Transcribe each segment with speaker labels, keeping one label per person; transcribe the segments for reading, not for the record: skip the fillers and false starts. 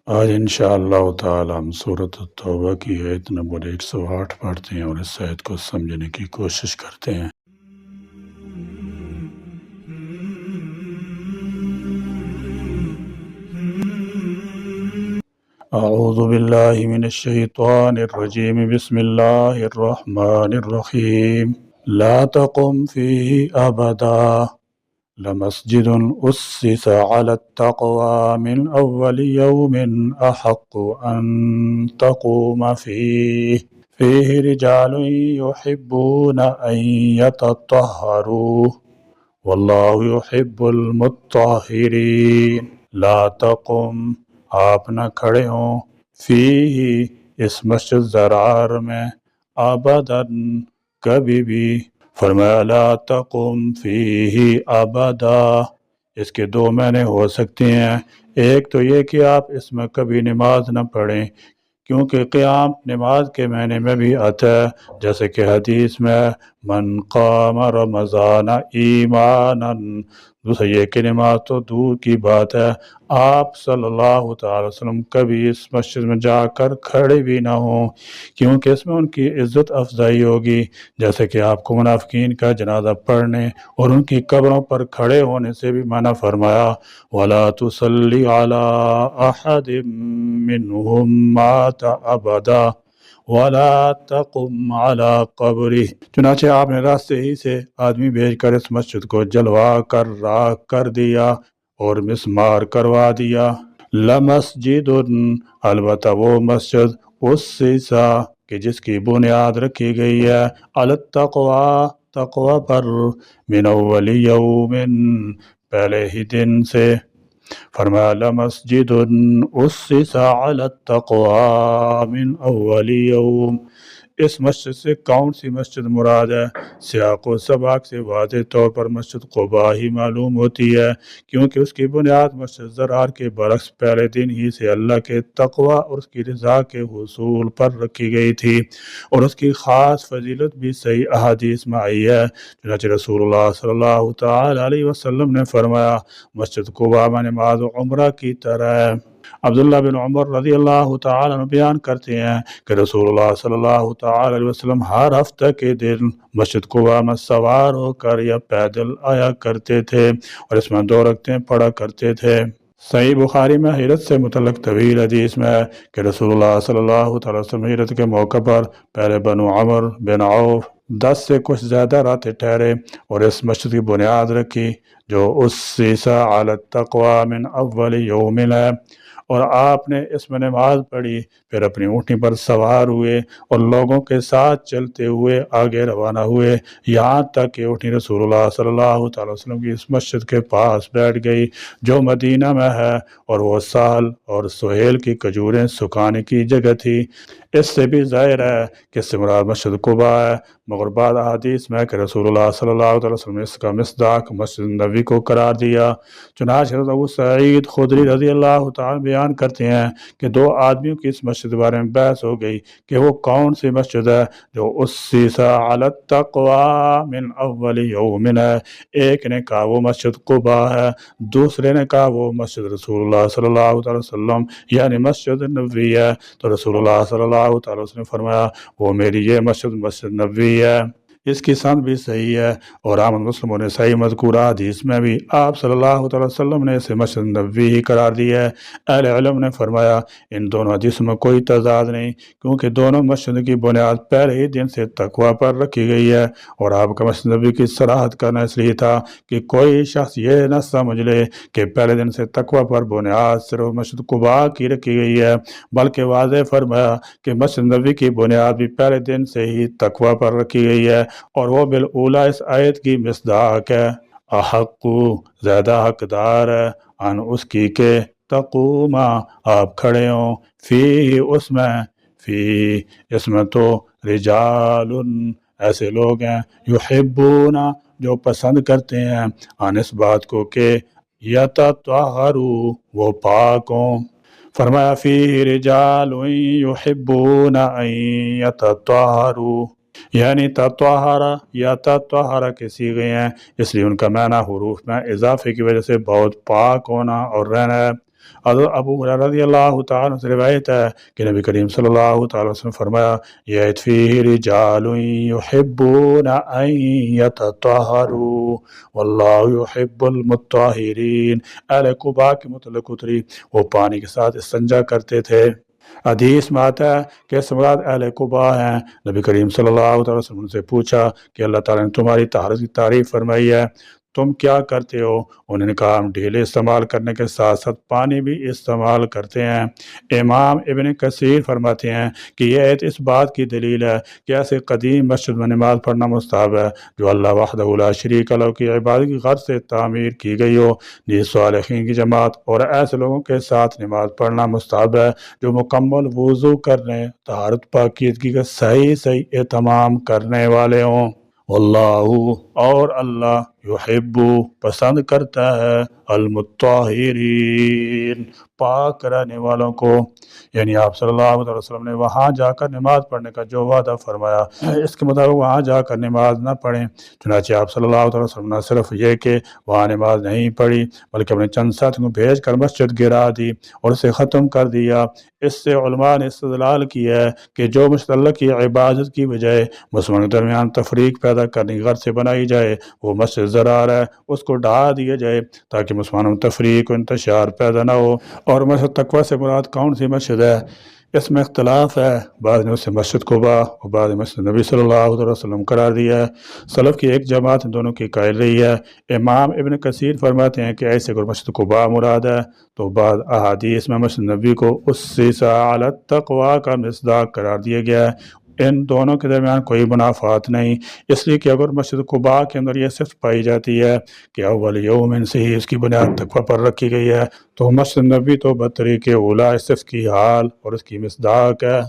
Speaker 1: آج انشاءاللہ تعالی ہم سورۃ التوبہ کی آیت نمبر 108 پڑھتے ہیں اور اس آیت کو سمجھنے کی کوشش کرتے ہیں۔ اعوذ باللہ من الشیطان الرجیم، بسم اللہ الرحمن الرحیم۔ لا تقم فیہ ابدا لمسجد أسس على التقوى من أول يوم أحق أن تقوم فيه رجال يحبون أن يتطهروا والله يحب المطهرين۔ لا تقم، آپ نہ کھڑے ہوں، فیہ، اس مسجد زرار میں، ابداً، کبھی بھی۔ فرمایا لا تقم فیہ ابدا، اس کے دو معنی ہو سکتے ہیں۔ ایک تو یہ کہ آپ اس میں کبھی نماز نہ پڑھیں، کیونکہ قیام نماز کے معنی میں بھی آتا ہے، جیسے کہ حدیث میں من قام رمضان ایمانا، دوسرا یہ کہ نماز تو دور کی بات ہے، آپ صلی اللہ تعالی وسلم کبھی اس مسجد میں جا کر کھڑے بھی نہ ہوں، کیونکہ اس میں ان کی عزت افزائی ہوگی، جیسے کہ آپ کو منافقین کا جنازہ پڑھنے اور ان کی قبروں پر کھڑے ہونے سے بھی منع فرمایا، وَلَا تُصَلِّ عَلَىٰ أَحَدٍ مِّنْهُمْ مَاتَ أَبَدًا وَلَا تَقُمْ عَلَىٰ قَبْرِهِ۔ چنانچہ آپ نے راستے ہی سے آدمی بھیج کر اس مسجد کو جلوا کر راکھ کر دیا اور مسمار کروا دیا۔ لَمَسْجِدٌ، البتہ وہ مسجد، اسسا، کہ جس کی بنیاد رکھی گئی ہے، علی التقوی، تقوی پر، من اول یوم، پہلے ہی دن سے۔ فرمایا لمسجد اسس علی التقوی من اول یوم، اس مسجد سے کون سی مسجد مراد ہے؟ سیاق و سباق سے واضح طور پر مسجد قباء ہی معلوم ہوتی ہے، کیونکہ اس کی بنیاد مسجد زرار کے برعکس پہلے دن ہی سے اللہ کے تقوی اور اس کی رضا کے حصول پر رکھی گئی تھی، اور اس کی خاص فضیلت بھی صحیح احادیث میں آئی ہے۔ چنانچہ رسول اللہ صلی اللہ تعالی علیہ وسلم نے فرمایا مسجد قباء میں نماز عمرہ کی طرح ہے۔ عبداللہ بن عمر رضی اللہ تعالی عنہ بیان کرتے ہیں کہ رسول اللہ صلی اللہ تعالی علیہ وسلم ہر ہفتہ کے دن مسجد قباء میں سوار ہو کر یا پیدل آیا کرتے تھے اور اس میں 2 رکعتیں پڑھا کرتے تھے۔ صحیح بخاری میں ہجرت سے متعلق طویل حدیث میں ہے کہ رسول اللہ صلی اللہ تعالی وسلم ہجرت کے موقع پر پہلے بنو عمر بن عوف 10 سے کچھ زیادہ راتیں ٹھہرے اور اس مسجد کی بنیاد رکھی جو اسس علی التقوی من اول یوم ہے، اور آپ نے اس میں نماز پڑھی، پھر اپنی اونٹنی پر سوار ہوئے اور لوگوں کے ساتھ چلتے ہوئے آگے روانہ ہوئے، یہاں تک کہ اونٹنی رسول اللہ صلی اللہ تعالی وسلم کی اس مسجد کے پاس بیٹھ گئی جو مدینہ میں ہے، اور وہ سہل اور سہیل کی کھجوریں سکھانے کی جگہ تھی۔ اس سے بھی ظاہر ہے کہ اس سے مراد مسجد قباء ہے، مگر بعض احادیث میں کہ رسول اللہ صلی اللہ علیہ وسلم نے اس کا مصداق مسجد نبوی کو قرار دیا۔ چنانچہ ابو سعید خدری رضی اللہ تعالی بیان کرتے ہیں کہ 2 آدمیوں کی اس مسجد کے بارے میں بحث ہو گئی کہ وہ کون سی مسجد ہے جو اسس علی التقوی من اول یوم ہے۔ ایک نے کہا وہ مسجد قباء ہے، دوسرے نے کہا وہ مسجد رسول اللہ صلی اللہ علیہ وسلم یعنی مسجد نبوی ہے، تو رسول اللہ صلی اللہ تعالی وسلم نے فرمایا وہ میری یہ مسجد نبوی ہے۔ اس کی سند بھی صحیح ہے، اور احمد مسلم نے صحیح مذکورہ حدیث میں بھی آپ صلی اللہ علیہ وسلم نے اسے مسجد نبوی ہی قرار دیا ہے۔ اہل علم نے فرمایا ان دونوں حدیثوں میں کوئی تضاد نہیں، کیونکہ دونوں مسجد کی بنیاد پہلے ہی دن سے تقوی پر رکھی گئی ہے، اور آپ کا مسجد نبوی کی صراحت کرنا اس لیے تھا کہ کوئی شخص یہ نہ سمجھ لے کہ پہلے دن سے تقوی پر بنیاد صرف مسجد قباء کی رکھی گئی ہے، بلکہ واضح فرمایا کہ مسجد نبوی کی بنیاد بھی پہلے دن سے ہی تقوی پر رکھی گئی ہے، اور وہ بالاولیٰ اس آیت کی مصداق ہے، احق، زیادہ حقدار ہے، ان اس کی کہ تقوم، آپ کھڑے ہوں، فی، اس میں، فی، اس میں تو رجال، ایسے لوگ ہیں، یحبون، جو پسند کرتے ہیں، ان اس بات کو کہ یتطہروا، وہ پاک ہوں۔ فرمایا فی رجال یحبون ان یتطہروا، یعنی تطہر یا تطہر کے صیغے ہیں، اس لیے ان کا معنی حروف میں اضافے کی وجہ سے بہت پاک ہونا اور رہنا ہے۔ حضرت ابو ہریرہ رضی اللہ تعالیٰ عنہ سے روایت ہے کہ نبی کریم صلی اللہ تعالیٰ وسلم نے فرمایا یأت فیہ رجال یحبون ان یتطہروا واللہ یحب المطہرین۔ اہل قباء کے متعلق اتری، وہ پانی کے ساتھ استنجا کرتے تھے۔ حدیث میں آتا ہے کہ اس مراد اہل قباء ہیں۔ نبی کریم صلی اللہ علیہ وسلم سے پوچھا کہ اللہ تعالیٰ نے تمہاری طہارت کی تعریف فرمائی ہے، تم کیا کرتے ہو؟ انہوں نے کہا ہم ڈھیلے استعمال کرنے کے ساتھ ساتھ پانی بھی استعمال کرتے ہیں۔ امام ابن کثیر فرماتے ہیں کہ یہ آیت اس بات کی دلیل ہے کہ ایسے قدیم مسجد میں نماز پڑھنا مستحب ہے جو اللہ وحدہ لا شریک لہ کی عبادت کی غرض سے تعمیر کی گئی ہو، نیز صالحین کی جماعت اور ایسے لوگوں کے ساتھ نماز پڑھنا مستحب ہے جو مکمل وضو کرنے، طہارت پاکیزگی کا صحیح اہتمام کرنے والے ہوں۔ واللہ اور اللہ یحب پسند کرتا ہے المطہرین پاک رہنے والوں کو، یعنی آپ صلی اللہ علیہ وسلم نے وہاں جا کر نماز پڑھنے کا جو وعدہ فرمایا اس کے مطابق وہاں جا کر نماز نہ پڑھیں۔ چنانچہ آپ صلی اللہ علیہ وسلم نے صرف یہ کہ وہاں نماز نہیں پڑھی بلکہ اپنے چند ساتھیوں کو بھیج کر مسجد گرا دی اور اسے ختم کر دیا۔ اس سے علماء نے استدلال کیا ہے کہ جو مسجد اللہ کی عبادت کی بجائے مسلمانوں کے درمیان تفریق پیدا کرنے کی غرض سے بنائی جائے وہ مسجد ضرار ہے، اس کو ڈھا دیا جائے تاکہ مسلمانوں میں تفریق و انتشار پیدا نہ ہو۔ اور مسجد تقویٰ سے مراد کون سی مسجد ہے اس میں اختلاف ہے، بعض نے اسے مسجد قباء اور بعض نے مسجد نبی صلی اللہ علیہ وسلم قرار دیا ہے۔ سلف کی ایک جماعت ان دونوں کی قائل رہی ہے۔ امام ابن کثیر فرماتے ہیں کہ ایسے اگر مسجد قباء مراد ہے تو بعض احادیث میں مسجد نبی کو اسس علی التقویٰ کا مصداق قرار دیا گیا ہے۔ ان دونوں کے درمیان کوئی منافات نہیں، اس لیے کہ اگر مسجد قباء کے اندر یہ صفت پائی جاتی ہے کہ اول یوم سے ہی اس کی بنیاد تقویٰ پر رکھی گئی ہے تو مسجد نبی تو بطریق اولا اس صفت کی حال اور اس کی مصداق ہے۔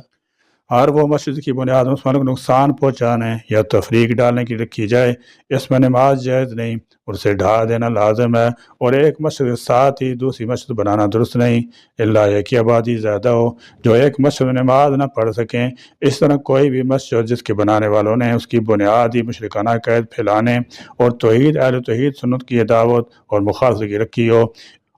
Speaker 1: ہر وہ مسجد کی بنیاد مسلمانوں کو نقصان پہنچانے یا تفریق ڈالنے کی رکھی جائے اس میں نماز جائز نہیں اور اسے ڈھا دینا لازم ہے، اور ایک مسجد کے ساتھ ہی دوسری مسجد بنانا درست نہیں اللہ یہ کہ آبادی زیادہ ہو جو ایک مسجد میں نماز نہ پڑھ سکیں۔ اس طرح کوئی بھی مسجد جس کے بنانے والوں نے اس کی بنیاد ہی مشرکانہ عقائد پھیلانے اور توحید اہل توحید سنت کی دعوت اور مخالفت کی رکھی ہو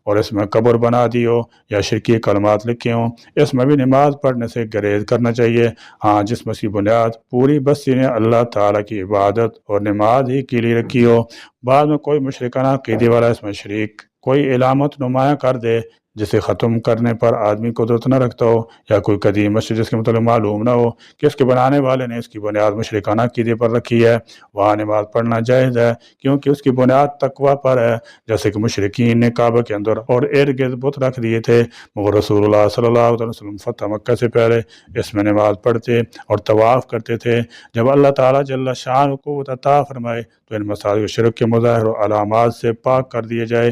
Speaker 1: اور اس میں قبر بنا دی ہو یا شرکی کلمات لکھے ہوں، اس میں بھی نماز پڑھنے سے گریز کرنا چاہیے۔ ہاں جس مسجد بنیاد پوری بستی نے اللہ تعالیٰ کی عبادت اور نماز ہی کے لیے رکھی ہو، بعد میں کوئی مشرکانہ عقیدے والا اس میں شریک کوئی علامت نمایاں کر دے جسے ختم کرنے پر آدمی قدرت نہ رکھتا ہو، یا کوئی قدیم مسجد جس کے متعلق معلوم نہ ہو کہ اس کے بنانے والے نے اس کی بنیاد مشرکانہ عقیدے پر رکھی ہے، وہاں نماز پڑھنا جائز ہے کیونکہ اس کی بنیاد تقویٰ پر ہے۔ جیسے کہ مشرکین نے کعبہ کے اندر اور ارد گرد بت رکھ دیے تھے، مگر رسول اللہ صلی اللہ علیہ وسلم فتح مکہ سے پہلے اس میں نماز پڑھتے اور طواف کرتے تھے۔ جب اللہ تعالیٰ جل شان کو عطا فرمائے تو ان مساجد کو شرک کے مظاہر و علامات سے پاک کر دیے جائے،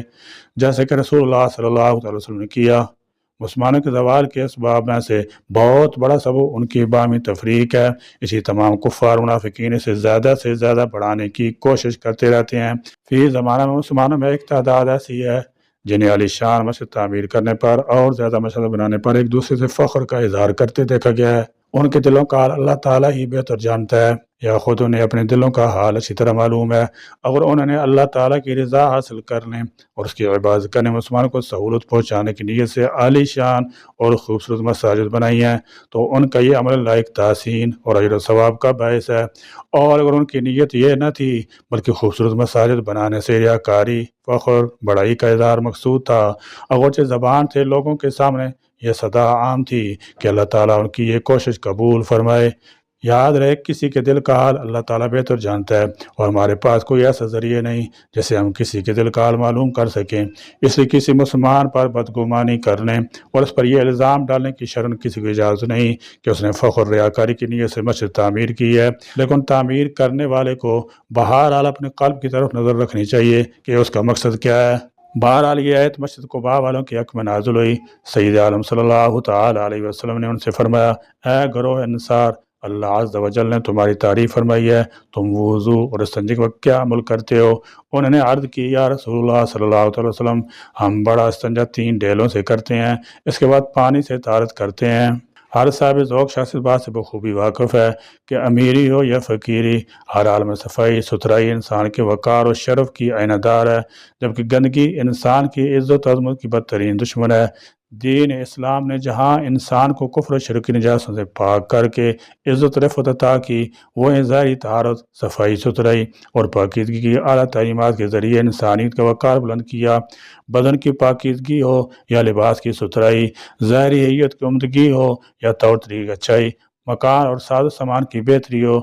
Speaker 1: جیسے کہ رسول اللہ صلی اللہ علیہ وسلم نے کیا۔ مسلمانوں کے زوال کے اسباب میں سے بہت بڑا سبب ان کی باہمی تفریق ہے، اسی تمام کفار منافقین اسے زیادہ سے زیادہ بڑھانے کی کوشش کرتے رہتے ہیں۔ فی زمانہ میں مسلمانوں میں ایک تعداد ایسی ہے جنہیں عالی شان مسجد تعمیر کرنے پر اور زیادہ مسجد بنانے پر ایک دوسرے سے فخر کا اظہار کرتے دیکھا گیا ہے۔ ان کے دلوں کا حال اللہ تعالیٰ ہی بہتر جانتا ہے، یا خود انہیں اپنے دلوں کا حال اچھی طرح معلوم ہے۔ اگر انہوں نے اللہ تعالیٰ کی رضا حاصل کرنے اور اس کی عبادت کرنے مسلمانوں کو سہولت پہنچانے کی نیت سے عالی شان اور خوبصورت مساجد بنائی ہیں تو ان کا یہ عمل لائق تحسین اور اجر و ثواب کا باعث ہے، اور اگر ان کی نیت یہ نہ تھی بلکہ خوبصورت مساجد بنانے سے ریاکاری، فخر، بڑائی کا اظہار مقصود تھا، اگرچہ زبان سے لوگوں کے سامنے یہ صدا عام تھی کہ اللہ تعالیٰ ان کی یہ کوشش قبول فرمائے۔ یاد رہے کسی کے دل کا حال اللہ تعالیٰ بہتر جانتا ہے، اور ہمارے پاس کوئی ایسا ذریعہ نہیں جسے ہم کسی کے دل کا حال معلوم کر سکیں، اس لیے کسی مسلمان پر بدگمانی کرنے اور اس پر یہ الزام ڈالنے کی شرن کسی کو اجازت نہیں کہ اس نے فخر ریاکاری کی نیت سے مسجد تعمیر کی ہے، لیکن تعمیر کرنے والے کو بہرحال اپنے قلب کی طرف نظر رکھنی چاہیے کہ اس کا مقصد کیا ہے۔ بہرحال یہ آیت مسجد قباء والوں کے حق میں نازل ہوئی۔ سید عالم صلی اللہ تعالی علیہ وسلم نے ان سے فرمایا، اے گروہ انصار، اللہ عز و جل نے تمہاری تعریف فرمائی ہے، تم وضو اور استنجے کے وقت کیا عمل کرتے ہو؟ انہوں نے عرض کی، یا رسول اللہ صلی اللہ علیہ وسلم، ہم بڑا استنجا 3 ڈیلوں سے کرتے ہیں، اس کے بعد پانی سے طہارت کرتے ہیں۔ ہر صاحب ذوق شخص اس بات سے بخوبی واقف ہے کہ امیری ہو یا فقیری، ہر حال میں صفائی ستھرائی انسان کے وقار و شرف کی آئینہ دار ہے، جبکہ گندگی انسان کی عزت و عظمت کی بدترین دشمن ہے۔ دین اسلام نے جہاں انسان کو کفر و شرک کی نجاستوں سے پاک کر کے عزت رفعت عطا کی، وہ ظاہری طہارت، صفائی ستھرائی اور پاکیزگی کی اعلیٰ تعلیمات کے ذریعے انسانیت کا وقار بلند کیا۔ بدن کی پاکیزگی ہو یا لباس کی ستھرائی، ظاہری حیت کی عمدگی ہو یا طور طریقے کی اچھائی، مکان اور ساز و سامان کی بہتری ہو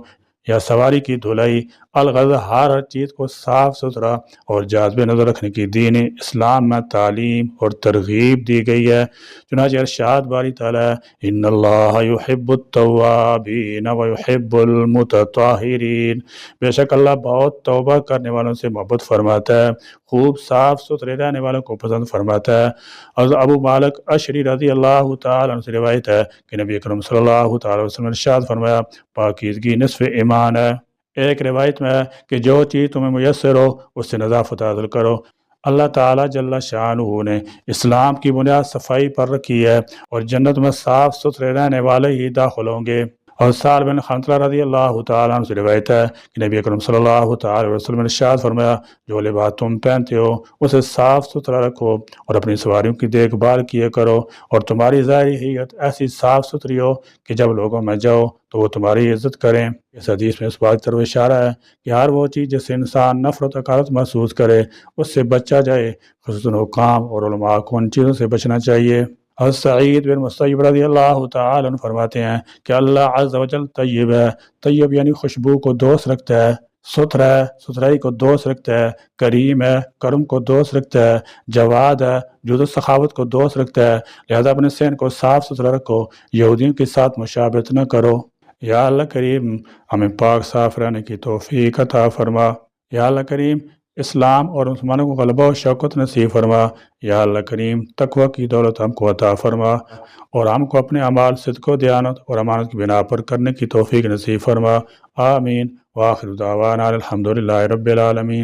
Speaker 1: یا سواری کی دھلائی، الغرض ہر چیز کو صاف ستھرا اور جاذب نظر رکھنے کی دین اسلام میں تعلیم اور ترغیب دی گئی ہے۔ چنانچہ ارشاد باری تعالیٰ ہے، ان اللہ یحب التوابین ویحب المتطہرین، بے شک اللہ بہت توبہ کرنے والوں سے محبت فرماتا ہے، خوب صاف ستھرے رہنے والوں کو پسند فرماتا ہے۔ حضرت ابو مالک اشعری رضی اللہ تعالیٰ عنہ سے روایت ہے کہ نبی اکرم صلی اللہ تعالیٰ علیہ وسلم نے ارشاد فرمایا، پاکیزگی نصف ایمان ہے۔ ایک روایت میں ہے کہ جو چیز تمہیں میسر ہو اس سے نظافت حاصل کرو۔ اللہ تعالیٰ جل شانہ نے اسلام کی بنیاد صفائی پر رکھی ہے، اور جنت میں صاف ستھرے رہنے والے ہی داخل ہوں گے۔ اور سعد بن خنطلہ رضی اللہ تعالیٰ عنہ سے روایت ہے کہ نبی اکرم صلی اللہ تعالیٰ علیہ وسلم نے ارشاد فرمایا، جو لباس تم پہنتے ہو اسے صاف ستھرا رکھو اور اپنی سواریوں کی دیکھ بھال کیا کرو، اور تمہاری ظاہری حیت ایسی صاف ستھری ہو کہ جب لوگوں میں جاؤ تو وہ تمہاری عزت کریں۔ اس حدیث میں اس بات کی طرف اشارہ ہے کہ ہر وہ چیز جس سے انسان نفرت و حقارت محسوس کرے اس سے بچا جائے، خصوصاً حکام اور علماء کو ان چیزوں سے بچنا چاہیے۔ حضرت سعید بن مسیب رضی اللہ تعالیٰ عنہ فرماتے ہیں کہ اللہ عز و جل طیب ہے، طیب یعنی خوشبو کو دوست رکھتا ہے، ستھرا ہے، ستھرائی کو دوست رکھتا ہے، کریم ہے، کرم کو دوست رکھتا ہے، جواد ہے، جود و سخاوت کو دوست رکھتا ہے، لہذا اپنے صحن کو صاف ستھرا رکھو، یہودیوں کے ساتھ مشابہت نہ کرو۔ یا اللہ کریم ہمیں پاک صاف رہنے کی توفیق عطا فرما۔ یا اللہ کریم اسلام اور مسلمانوں کو غلبہ و شوکت نصیب فرما۔ یا اللہ کریم تقوی کی دولت ہم کو عطا فرما، اور ہم کو اپنے اعمال صدق و دیانت اور امانت کی بنا پر کرنے کی توفیق نصیب فرما۔ آمین۔ وآخر دعوانا الحمدللہ رب العالمین۔